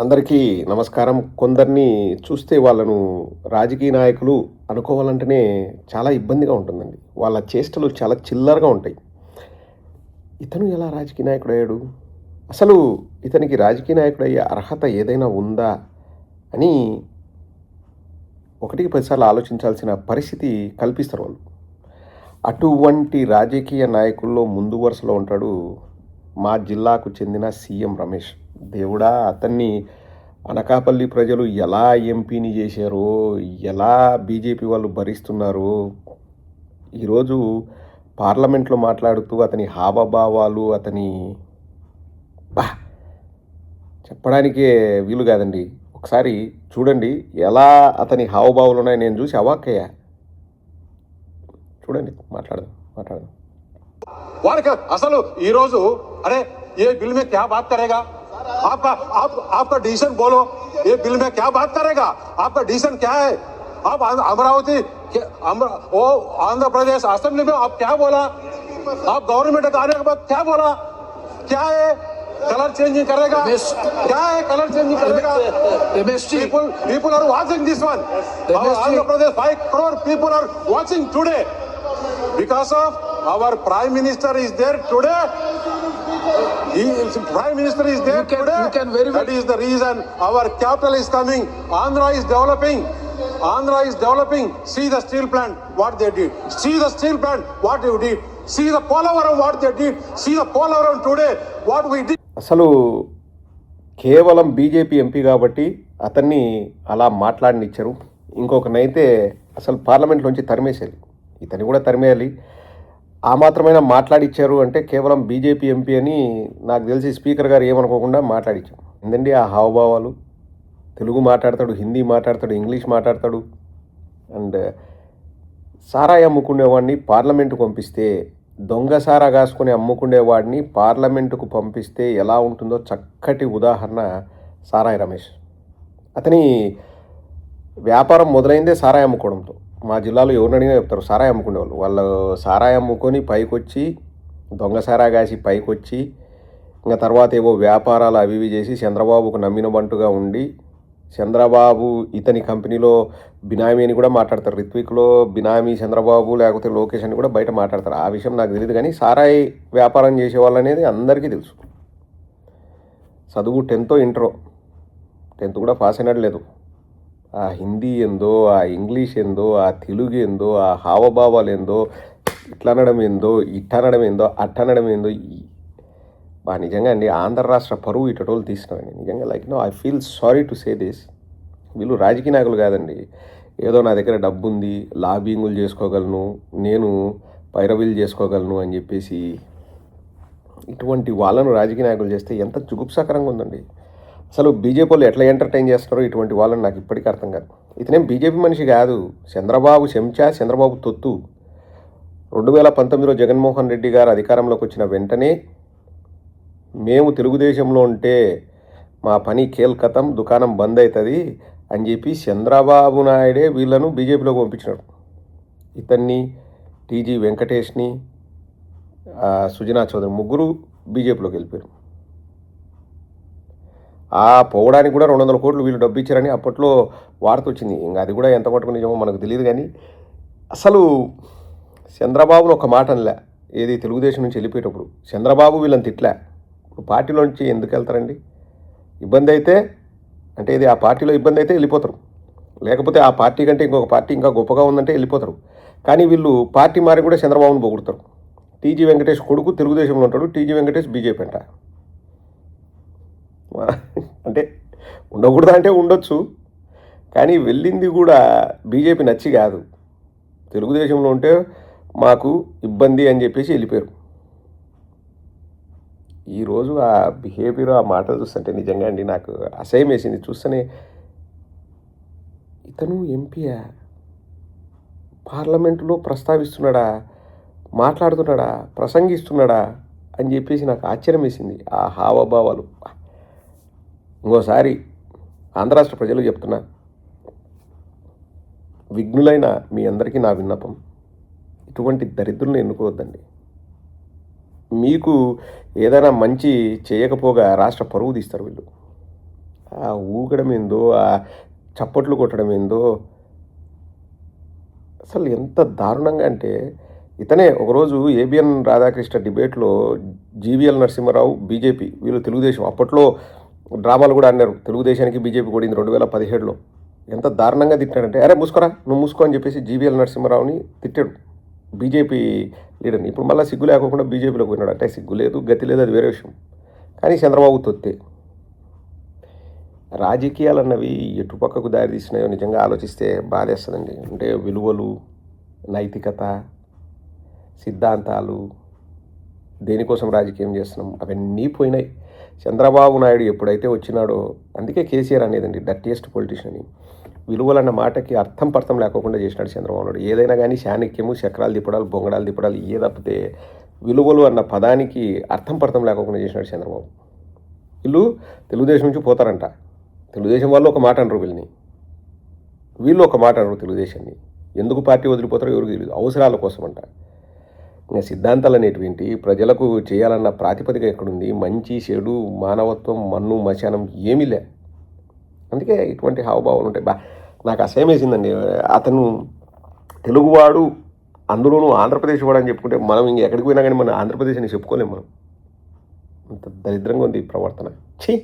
అందరికీ నమస్కారం. కొందరిని చూస్తే వాళ్ళను రాజకీయ నాయకులు అనుకోవాలంటేనే చాలా ఇబ్బందిగా ఉంటుందండి. వాళ్ళ చేష్టలు చాలా చిల్లరగా ఉంటాయి. ఇతను ఎలా రాజకీయ నాయకుడయ్యాడు? అసలు ఇతనికి రాజకీయ నాయకుడయ్యే అర్హత ఏదైనా ఉందా? అని ఒకటికి 10 సార్లు ఆలోచించాల్సిన పరిస్థితి కల్పిస్తారు వాళ్ళు. అటువంటి రాజకీయ నాయకుల్లో ముందు వరుసలో ఉంటాడు మా జిల్లాకు చెందిన సీఎం రమేష్. దేవుడా! అతన్ని అనకాపల్లి ప్రజలు ఎలా ఎంపీని చేశారో, ఎలా బీజేపీ వాళ్ళు భరిస్తున్నారో, ఈరోజు పార్లమెంట్లో మాట్లాడుతూ అతని హావభావాలు, అతని అబ్బా! చెప్పడానికే వీలు కాదండి. ఒకసారి చూడండి ఎలా అతని హావభావాలున్నాయో నేను చూసి అవాక్కయ్యా. చూడండి మాట్లాడదాం. వారికి అసలు ఈరోజు అరే ये बिल में क्या बात करेगा आपका डिसीजन बोलो ये बिल में क्या बात करेगा आपका डिसीजन क्या है आप अमरावती वो आंध्र प्रदेश असेंबली में आप क्या बोला आप गवर्नमेंट आने के बाद क्या बोला क्या है कलर चेंजिंग करेगा क्या है कलर चेंजिंग करेगा people are watching this one Andhra Pradesh 5 crore people are watching today because of our prime minister is there today prime minister is there today that is the reason our capital is coming andhra is developing see the steel plant what they did see the steel plant what you did see the Polavaram what they did see the Polavaram today what we did అసలు కేవలం BJP MP కాబట్టి అతన్ని అలా మాట్లాడనిచ్చారు. ఇంకొకనైతే అసలు పార్లమెంట్లోంచి తరిమేసేయాలి. ఇతన్ని కూడా తరిమేయాలి. ఆ మాత్రమైనా మాట్లాడిచ్చారు అంటే కేవలం బీజేపీ ఎంపీ అని నాకు తెలిసి స్పీకర్ గారు ఏమనుకోకుండా మాట్లాడిచ్చారు. ఏందండి ఆ హావభావాలు? తెలుగు మాట్లాడతాడు, హిందీ మాట్లాడతాడు, ఇంగ్లీష్ మాట్లాడతాడు. అండ్ సారాయి అమ్ముకునేవాడిని పార్లమెంటుకు పంపిస్తే, దొంగ సారా కాసుకొని అమ్ముకునేవాడిని పార్లమెంటుకు పంపిస్తే ఎలా ఉంటుందో చక్కటి ఉదాహరణ సారాయి రమేష్. అతని వ్యాపారం మొదలైందే సారాయి అమ్ముకోవడంతో. మా జిల్లాలో ఎవరిని అడిగినా చెప్తారు సారాయి అమ్ముకునేవాళ్ళు. వాళ్ళు సారాయి అమ్ముకొని పైకొచ్చి, దొంగ సారా కాసి పైకొచ్చి, ఇంకా తర్వాత ఏవో వ్యాపారాలు అవి ఇవి చేసి చంద్రబాబుకు నమ్మిన బంటుగా ఉండి, చంద్రబాబు ఇతని కంపెనీలో బినామీ అని కూడా మాట్లాడతారు. రిత్విక్లో బినామీ చంద్రబాబు లేకపోతే లోకేష్ అని కూడా బయట మాట్లాడతారు. ఆ విషయం నాకు తెలియదు, కానీ సారాయి వ్యాపారం చేసేవాళ్ళు అనేది అందరికీ తెలుసు. చదువు 10th ఇంటరో, 10th కూడా పాస్ అయినట్టు లేదు. ఆ హిందీ ఏందో, ఆ ఇంగ్లీష్ ఏందో, ఆ తెలుగు ఏందో, ఆ హావభావాలు ఏందో, ఇట్లనడం ఏందో, ఇట్టనడం ఏందో, అట్టనడం ఏందో, నిజంగా అండి ఆంధ్ర రాష్ట్ర పరువు ఇటోళ్ళు తీసినామండి. నిజంగా I feel sorry to say this. వీళ్ళు రాజకీయ నాయకులు కాదండి. ఏదో నా దగ్గర డబ్బు ఉంది, లాబింగులు చేసుకోగలను, నేను పైరవీలు చేసుకోగలను అని చెప్పేసి ఇటువంటి వాళ్ళను రాజకీయ నాయకులు చేస్తే ఎంత జుగుప్సాకరంగా ఉందండి. అసలు బీజేపీ వాళ్ళు ఎట్లా ఎంటర్టైన్ చేస్తున్నారో ఇటువంటి వాళ్ళని నాకు ఇప్పటికీ అర్థం కాదు. ఇతనేం బీజేపీ మనిషి కాదు, చంద్రబాబు చెంచా, చంద్రబాబు తొత్తు. 2019లో జగన్మోహన్ రెడ్డి గారు అధికారంలోకి వచ్చిన వెంటనే మేము తెలుగుదేశంలో ఉంటే మా పని కేల్కతం, దుకాణం బంద్ అవుతుంది అని చెప్పి చంద్రబాబు నాయుడే వీళ్ళను బీజేపీలోకి పంపించినాడు. ఇతన్ని, టీజీ వెంకటేష్ని, సుజనా చౌదరి ముగ్గురు బీజేపీలోకి వెళ్ళిపోయారు. పోవడానికి కూడా 200 కోట్లు వీళ్ళు డబ్బు ఇచ్చారని అప్పట్లో వార్త వచ్చింది. ఇంకా అది కూడా ఎంత మటుకు నిజమో మనకు తెలియదు. కానీ అసలు చంద్రబాబును ఒక మాట అనలే, ఏది తెలుగుదేశం నుంచి వెళ్ళిపోయేటప్పుడు చంద్రబాబు వీళ్ళని తిట్లే. ఇప్పుడు పార్టీలోంచి ఎందుకు వెళ్తారండి? ఇబ్బంది అయితే అంటే ఇది ఆ పార్టీలో ఇబ్బంది అయితే వెళ్ళిపోతారు, లేకపోతే ఆ పార్టీ కంటే ఇంకొక పార్టీ ఇంకా గొప్పగా ఉందంటే వెళ్ళిపోతారు. కానీ వీళ్ళు పార్టీ మారి కూడా చంద్రబాబును పొగుడుతారు. టీజీ వెంకటేష్ కొడుకు తెలుగుదేశంలో ఉంటాడు, టీజీ వెంకటేష్ బీజేపీ అంట. అంటే ఉండకూడదా అంటే ఉండొచ్చు, కానీ వెళ్ళింది కూడా బీజేపీ నచ్చి కాదు. తెలుగుదేశంలో ఉంటే మాకు ఇబ్బంది అని చెప్పేసి వెళ్ళిపోయారు. ఈరోజు ఆ బిహేవియర్, ఆ మాటలు చూస్తుంటే నిజంగా అండి నాకు అసహ్యం వేసింది. చూస్తేనే ఇతను ఎంపీయా, పార్లమెంటులో ప్రస్తావిస్తున్నాడా, మాట్లాడుతున్నాడా, ప్రసంగిస్తున్నాడా అని చెప్పేసి నాకు ఆశ్చర్యం వేసింది. ఆ హావభావాలు. ఇంకోసారి ఆంధ్ర రాష్ట్ర ప్రజలు చెప్తున్నా, విఘ్నులైన మీ అందరికీ నా విన్నపం, ఇటువంటి దరిద్రులను ఎన్నుకోవద్దండి. మీకు ఏదైనా మంచి చేయకపోగా రాష్ట్ర పరువు తీస్తారు వీళ్ళు. ఆ ఊగడం ఏందో, ఆ చప్పట్లు కొట్టడం ఏందో, అసలు ఎంత దారుణంగా అంటే ఇతనే ఒకరోజు ఏబిఎన్ రాధాకృష్ణ డిబేట్లో జీవీఎల్ నరసింహారావు బీజేపీ వీళ్ళు తెలుగుదేశం అప్పట్లో డ్రామాలు కూడా అన్నారు, తెలుగుదేశానికి బీజేపీ కూడింది 2017లో. ఎంత దారుణంగా తిట్టాడంటే, అరే మూసుకోరా నువ్వు మూసుకో అని చెప్పేసి జీవీఎల్ నరసింహారావుని తిట్టాడు బీజేపీ లీడర్ని. ఇప్పుడు మళ్ళీ సిగ్గు లేకుండా బీజేపీలోకి పోయినాడు. అంటే సిగ్గు లేదు గతి లేదు, అది వేరే విషయం. కానీ చంద్రబాబు తొత్తే. రాజకీయాలు అన్నవి ఎటుపక్కకు దారి తీసినాయో నిజంగా ఆలోచిస్తే బాధేస్తుందండి. అంటే విలువలు, నైతికత, సిద్ధాంతాలు, దేనికోసం రాజకీయం చేస్తున్నాం అవన్నీ పోయినాయి. చంద్రబాబు నాయుడు ఎప్పుడైతే వచ్చినాడో, అందుకే కేసీఆర్ అనేదండి డర్టియెస్ట్ పొలిటీషియన్ అని. విలువలన్న మాటకి అర్థం పర్థం లేకోకుండా చేసినాడు చంద్రబాబు నాయుడు. ఏదైనా కానీ శానిక్యము, చక్రాలు తిప్పడాలు, బొంగడాలు తిప్పడాలు ఏ తప్పితే విలువలు అన్న పదానికి అర్థం పర్థం లేకోకుండా చేసినాడు చంద్రబాబు. వీళ్ళు తెలుగుదేశం నుంచి పోతారంట, తెలుగుదేశం వాళ్ళు ఒక మాట అనరు వీళ్ళని, వీళ్ళు ఒక మాట అనరు తెలుగుదేశాన్ని. ఎందుకు పార్టీ వదిలిపోతారో ఎవరికి తెలియదు, అవసరాల కోసం అంట. ఇంకా సిద్ధాంతాలు అనేటువంటి ప్రజలకు చేయాలన్న ప్రాతిపదిక ఎక్కడుంది? మంచి చెడు, మానవత్వం, మన్ను మశానం ఏమీ లే. అందుకే ఇటువంటి హావభావాలు ఉంటాయి. నాకు అసహ్యం వేసిందండి. అతను తెలుగువాడు, అందులోనూ ఆంధ్రప్రదేశ్ వాడు అని చెప్పుకుంటే మనం ఇంక ఎక్కడికి పోయినా కానీ మన ఆంధ్రప్రదేశ్ అని చెప్పుకోలేము మనం. అంత దరిద్రంగా ఉంది ఈ ప్రవర్తన. ఛీ.